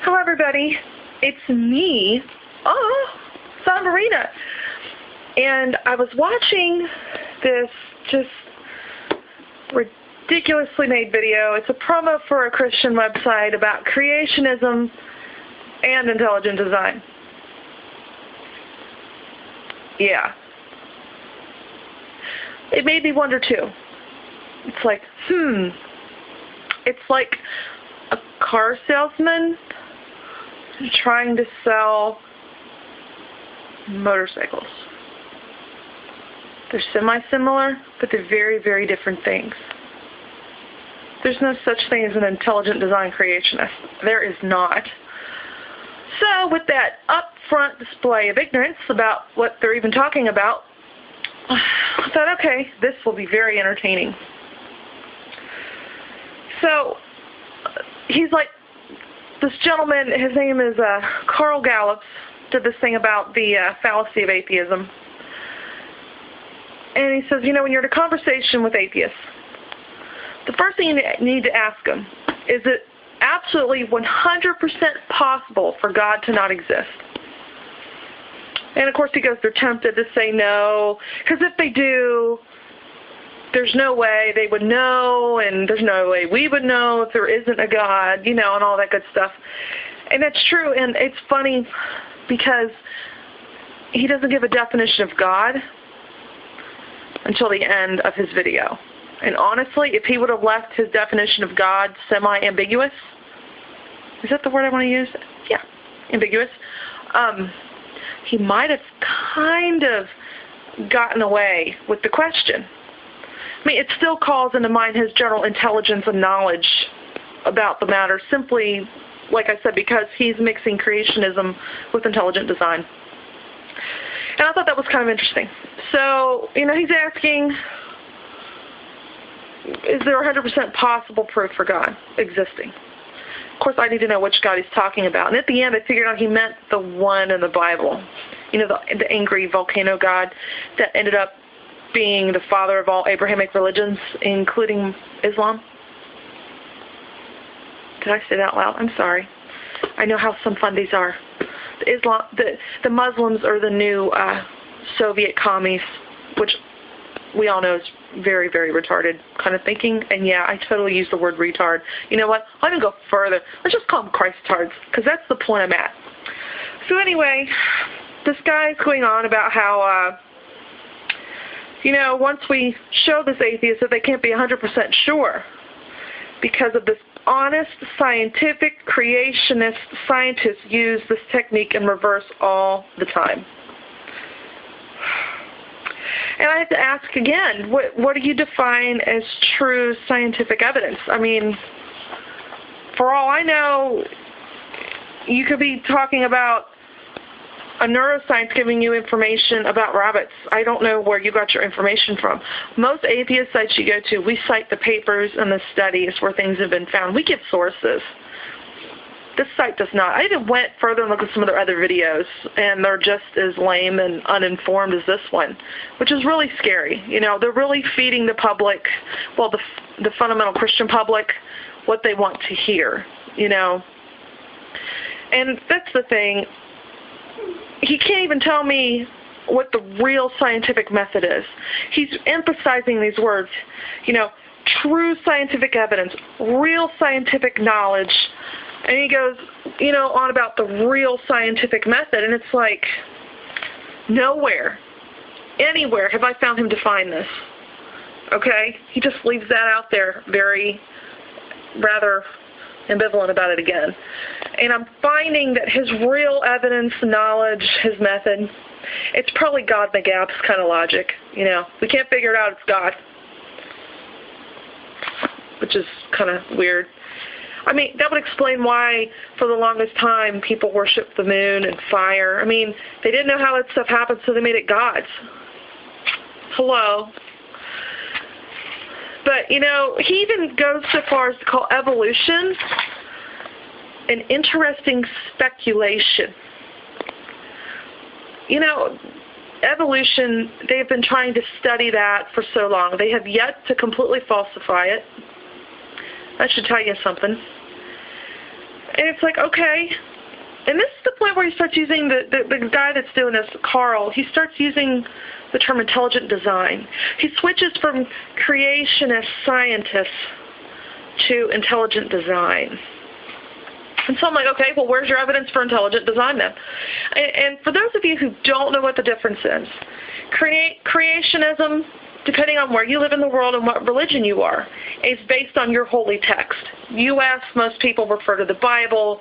Hello, everybody. It's me, San Marina. And I was watching this just ridiculously made video. It's a promo for a Christian website about creationism and intelligent design. Yeah. It made me wonder, too. It's like, It's like a car salesman trying to sell motorcycles. They're semi-similar, but they're very, very different things. There's no such thing as an intelligent design creationist. There is not. So with that upfront display of ignorance about what they're even talking about, I thought, okay, this will be very entertaining. So he's like, this gentleman, his name is Carl Gallup, did this thing about the fallacy of atheism. And he says, when you're in a conversation with atheists, the first thing you need to ask them, is it absolutely 100% possible for God to not exist? And of course he goes, they're tempted to say no, because if they do, there's no way they would know, and there's no way we would know if there isn't a God, and all that good stuff. And that's true, and it's funny because he doesn't give a definition of God until the end of his video. And honestly, if he would have left his definition of God semi-ambiguous, is that the word I want to use? Yeah, ambiguous. He might have kind of gotten away with the question. I mean, it still calls into mind his general intelligence and knowledge about the matter, simply, like I said, because he's mixing creationism with intelligent design. And I thought that was kind of interesting. So, he's asking, is there 100% possible proof for God existing? Of course, I need to know which God he's talking about. And at the end, I figured out he meant the one in the Bible. The angry volcano God that ended up being the father of all Abrahamic religions, including Islam. Did I say that out loud? I'm sorry. I know how some fundies are. The Muslims are the new Soviet commies, which we all know is very, very retarded kind of thinking. And yeah, I totally use the word retard. You know what? I'll even go further. Let's just call them Christards, because that's the point I'm at. So anyway, this guy's going on about how, once we show this atheist that they can't be 100% sure because of this honest, scientific, creationist scientists use this technique in reverse all the time. And I have to ask again, what do you define as true scientific evidence? I mean, for all I know, you could be talking about a neuroscience giving you information about rabbits. I don't know where you got your information from. Most atheist sites you go to, we cite the papers and the studies where things have been found. We give sources. This site does not. I even went further and looked at some of their other videos, and they're just as lame and uninformed as this one, which is really scary. They're really feeding the public, well, the fundamental Christian public, what they want to hear, And that's the thing. He can't even tell me what the real scientific method is. He's emphasizing these words, true scientific evidence, real scientific knowledge. And he goes, on about the real scientific method. And it's like, nowhere, anywhere have I found him define this. Okay? He just leaves that out there rather ambivalent about it again. And I'm finding that his real evidence, knowledge, his method, it's probably God in the gaps kind of logic. We can't figure it out, it's God. Which is kind of weird. I mean, that would explain why, for the longest time, people worshiped the moon and fire. I mean, they didn't know how that stuff happened, so they made it gods. Hello. But, he even goes so far as to call evolution an interesting speculation. Evolution, they've been trying to study that for so long. They have yet to completely falsify it. That should tell you something. And it's like, okay. And this is the point where he starts using, the guy that's doing this, Carl, he starts using the term intelligent design. He switches from creationist scientists to intelligent design. And so I'm like, okay, well, where's your evidence for intelligent design then? And for those of you who don't know what the difference is, creationism, depending on where you live in the world and what religion you are, is based on your holy text. U.S., most people refer to the Bible.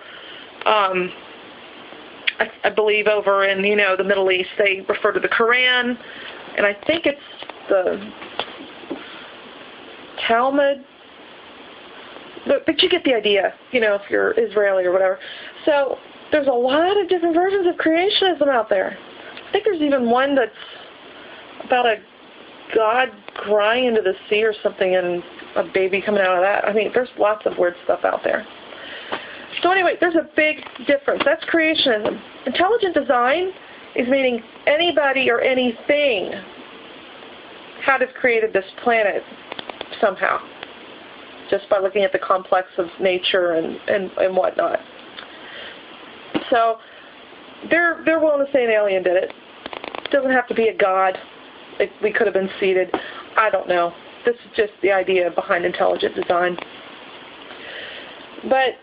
I believe over in, the Middle East, they refer to the Quran, and I think it's the Talmud. But you get the idea, if you're Israeli or whatever. So there's a lot of different versions of creationism out there. I think there's even one that's about a God crying into the sea or something and a baby coming out of that. I mean, there's lots of weird stuff out there. So anyway, there's a big difference. That's creationism. Intelligent design is meaning anybody or anything had have created this planet somehow, just by looking at the complex of nature and whatnot. So they're willing to say an alien did it. It doesn't have to be a god. We could have been seeded. I don't know. This is just the idea behind intelligent design. But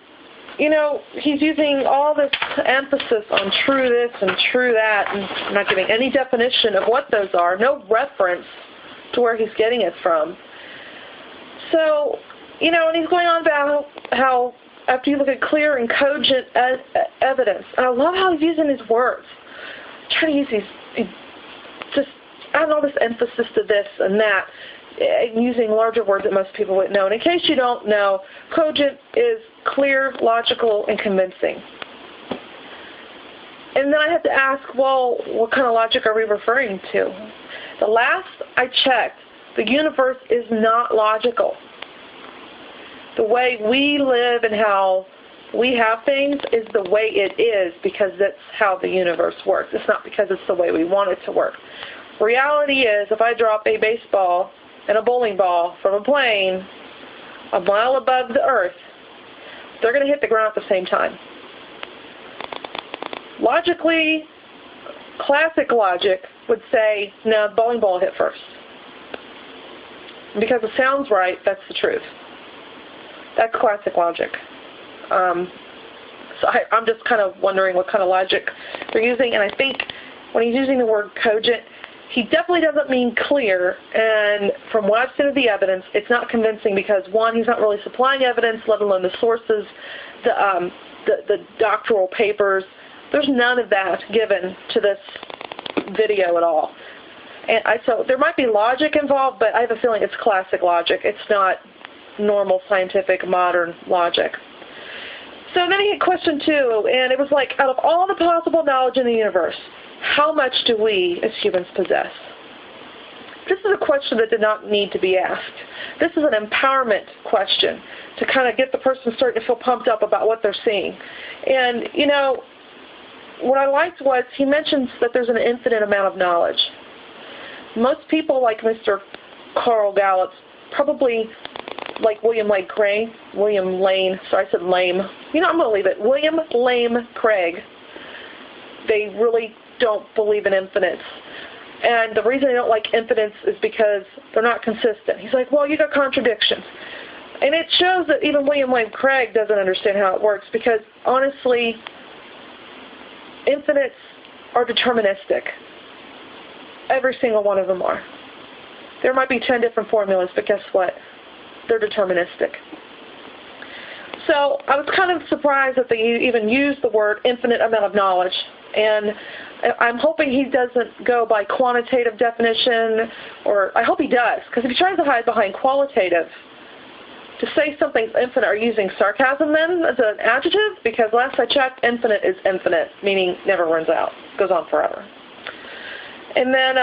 he's using all this emphasis on true this and true that, and not giving any definition of what those are, no reference to where he's getting it from. So, and he's going on about how after you look at clear and cogent evidence, and I love how he's using his words, trying to use these, just adding all this emphasis to this and that, and using larger words that most people wouldn't know. And in case you don't know, cogent is clear, logical, and convincing. And then I have to ask, well, what kind of logic are we referring to? The last I checked, the universe is not logical. The way we live and how we have things is the way it is because that's how the universe works. It's not because it's the way we want it to work. Reality is, if I drop a baseball and a bowling ball from a plane a mile above the earth, they're going to hit the ground at the same time. Logically, classic logic would say, no, the bowling ball hit first. Because it sounds right, that's the truth. That's classic logic. So I'm just kind of wondering what kind of logic they're using, and I think when he's using the word cogent, he definitely doesn't mean clear, and from what I've seen of the evidence, it's not convincing because, one, he's not really supplying evidence, let alone the sources, the doctoral papers. There's none of that given to this video at all. And so there might be logic involved, but I have a feeling it's classic logic. It's not normal scientific modern logic. So then he had question 2, and it was like, out of all the possible knowledge in the universe, how much do we as humans possess? This is a question that did not need to be asked. This is an empowerment question to kind of get the person starting to feel pumped up about what they're seeing. And, what I liked was he mentions that there's an infinite amount of knowledge. Most people, like Mr. Carl Gallup, probably like William Lane Craig, I'm going to leave it. William Lane Craig, they really don't believe in infinites. And the reason they don't like infinites is because they're not consistent. He's like, well, you got contradictions. And it shows that even William Lane Craig doesn't understand how it works because, honestly, infinites are deterministic. Every single one of them are. There might be 10 different formulas, but guess what? They're deterministic. So I was kind of surprised that they even used the word infinite amount of knowledge. And I'm hoping he doesn't go by quantitative definition, or I hope he does, because if he tries to hide behind qualitative, to say something's infinite, are you using sarcasm then as an adjective? Because last I checked, infinite is infinite, meaning never runs out, goes on forever. And then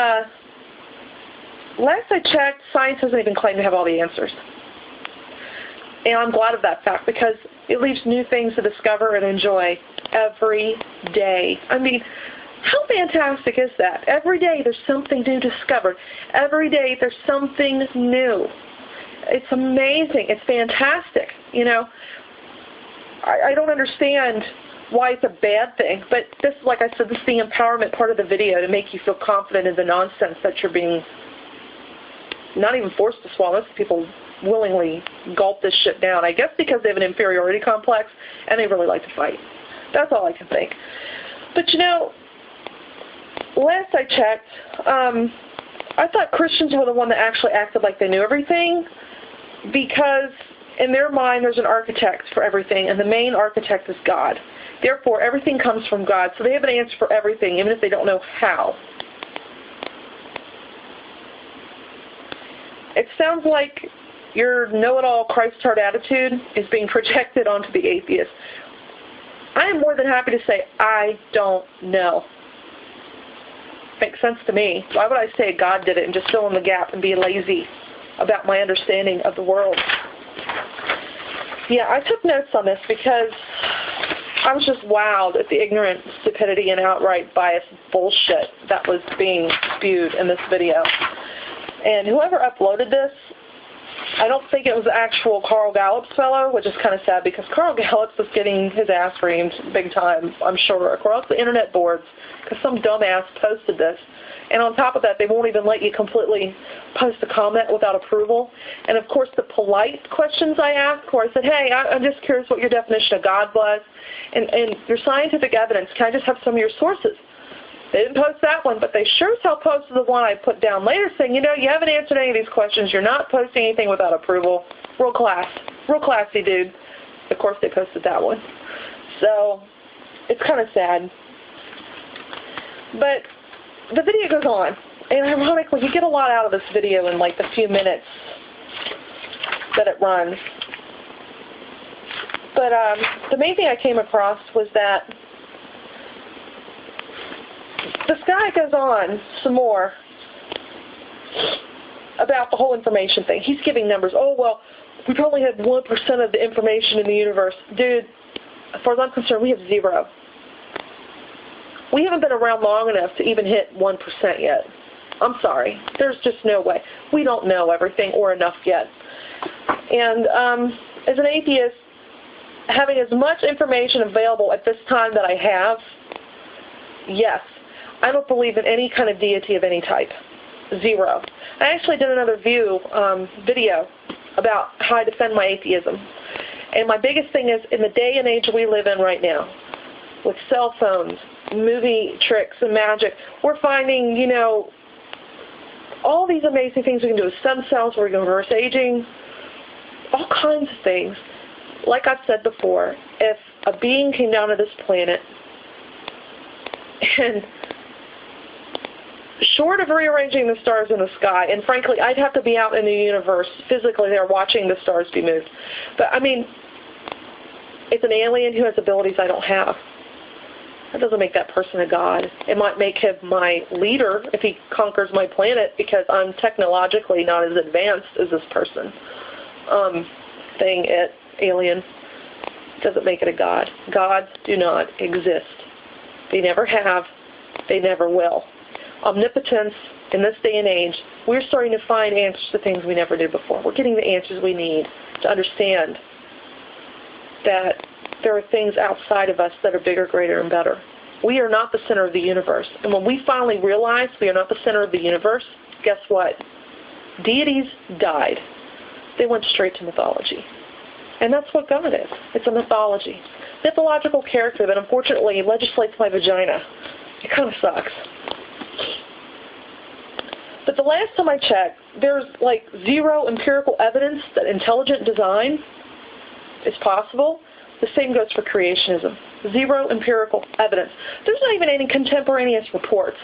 last I checked, science doesn't even claim to have all the answers. And I'm glad of that fact because it leaves new things to discover and enjoy every day. I mean, how fantastic is that? Every day there's something new discovered. Every day there's something new. It's amazing. It's fantastic, I don't understand why it's a bad thing. But this, like I said, this is the empowerment part of the video to make you feel confident in the nonsense that you're being not even forced to swallow. Most people willingly gulp this shit down. I guess because they have an inferiority complex and they really like to fight. That's all I can think. But last I checked, I thought Christians were the one that actually acted like they knew everything, because in their mind there's an architect for everything, and the main architect is God. Therefore, everything comes from God, so they have an answer for everything, even if they don't know how. It sounds like your know-it-all Christ-heart attitude is being projected onto the atheist. I am more than happy to say, I don't know. Makes sense to me. Why would I say God did it and just fill in the gap and be lazy about my understanding of the world? Yeah, I took notes on this because I was just wowed at the ignorant stupidity and outright biased bullshit that was being spewed in this video. And whoever uploaded this, I don't think it was the actual Carl Gallup's fellow, which is kind of sad because Carl Gallup was getting his ass reamed big time, I'm sure, across the internet boards because some dumbass posted this. And on top of that, they won't even let you completely post a comment without approval. And, of course, the polite questions I asked where I said, hey, I'm just curious what your definition of God was and your scientific evidence. Can I just have some of your sources? They didn't post that one, but they sure as hell posted the one I put down later saying, you haven't answered any of these questions. You're not posting anything without approval. Real classy, dude. Of course, they posted that one. So it's kind of sad. But the video goes on. And ironically, you get a lot out of this video in like the few minutes that it runs. But the main thing I came across was that this guy goes on some more about the whole information thing. He's giving numbers. Oh, well, we probably have 1% of the information in the universe. Dude, as far as I'm concerned, we have 0. We haven't been around long enough to even hit 1% yet. I'm sorry. There's just no way. We don't know everything or enough yet. And as an atheist, having as much information available at this time that I have, yes, I don't believe in any kind of deity of any type. 0. I actually did another video about how I defend my atheism. And my biggest thing is, in the day and age we live in right now, with cell phones, movie tricks, and magic, we're finding, all these amazing things we can do with stem cells, we're going to reverse aging, all kinds of things. Like I've said before, if a being came down to this planet and short of rearranging the stars in the sky, and frankly, I'd have to be out in the universe physically there watching the stars be moved. But, it's an alien who has abilities I don't have. That doesn't make that person a god. It might make him my leader if he conquers my planet because I'm technologically not as advanced as this person. Alien. Doesn't make it a god. Gods do not exist. They never have. They never will. Omnipotence, in this day and age, we're starting to find answers to things we never did before. We're getting the answers we need to understand that there are things outside of us that are bigger, greater, and better. We are not the center of the universe. And when we finally realize we are not the center of the universe, guess what? Deities died. They went straight to mythology. And that's what God is. It's a mythology. Mythological character that unfortunately legislates my vagina. It kind of sucks. But the last time I checked, there's 0 empirical evidence that intelligent design is possible. The same goes for creationism. 0 empirical evidence. There's not even any contemporaneous reports,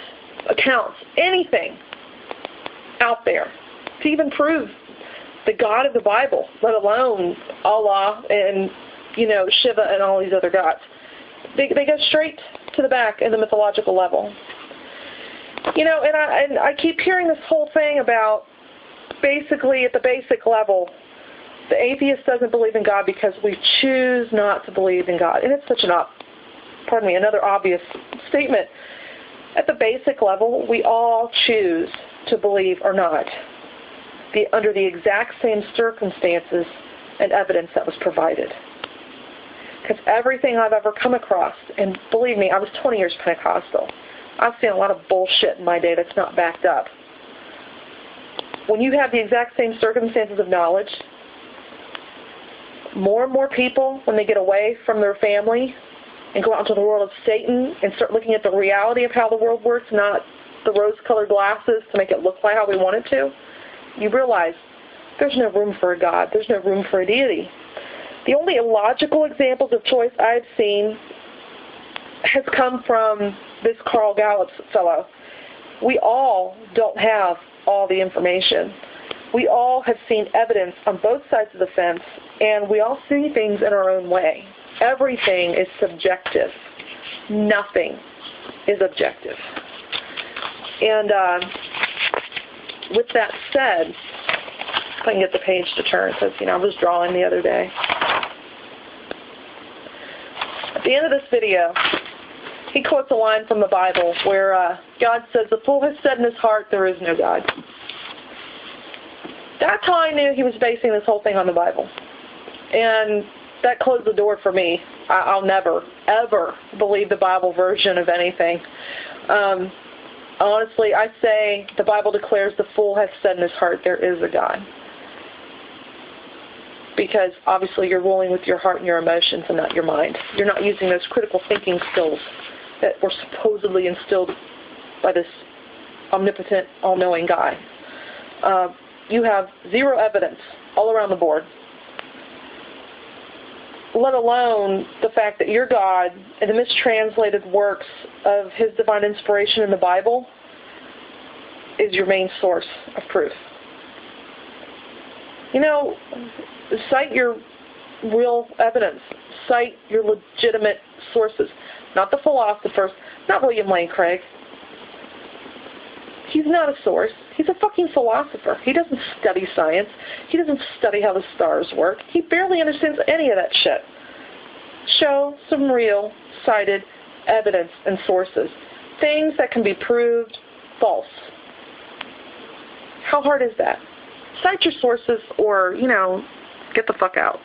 accounts, anything out there to even prove the God of the Bible, let alone Allah and, Shiva and all these other gods. They go straight to the back in the mythological level. And I keep hearing this whole thing about basically at the basic level, the atheist doesn't believe in God because we choose not to believe in God. And it's such another obvious statement. At the basic level, we all choose to believe or not, under the exact same circumstances and evidence that was provided. Because everything I've ever come across, and believe me, I was 20 years Pentecostal. I've seen a lot of bullshit in my day that's not backed up. When you have the exact same circumstances of knowledge, more and more people, when they get away from their family and go out into the world of Satan and start looking at the reality of how the world works, not the rose-colored glasses to make it look like how we want it to, you realize there's no room for a God. There's no room for a deity. The only illogical examples of choice I've seen has come from this Gallup fellow. We all don't have all the information. We all have seen evidence on both sides of the fence, and we all see things in our own way. Everything is subjective. Nothing is objective. And with that said, if I can get the page to turn, because I was drawing the other day. At the end of this video, he quotes a line from the Bible where God says, "The fool has said in his heart, there is no God." That's how I knew he was basing this whole thing on the Bible. And that closed the door for me. I'll never, ever believe the Bible version of anything. Honestly, I say the Bible declares the fool has said in his heart, there is a God. Because obviously you're ruling with your heart and your emotions and not your mind. You're not using those critical thinking skills that were supposedly instilled by this omnipotent, all-knowing guy. You have zero evidence all around the board, let alone the fact that your God and the mistranslated works of his divine inspiration in the Bible is your main source of proof. Cite your real evidence. Cite your legitimate sources. Not the philosophers, not William Lane Craig. He's not a source. He's a fucking philosopher. He doesn't study science. He doesn't study how the stars work. He barely understands any of that shit. Show some real, cited evidence and sources. Things that can be proved false. How hard is that? Cite your sources or, get the fuck out.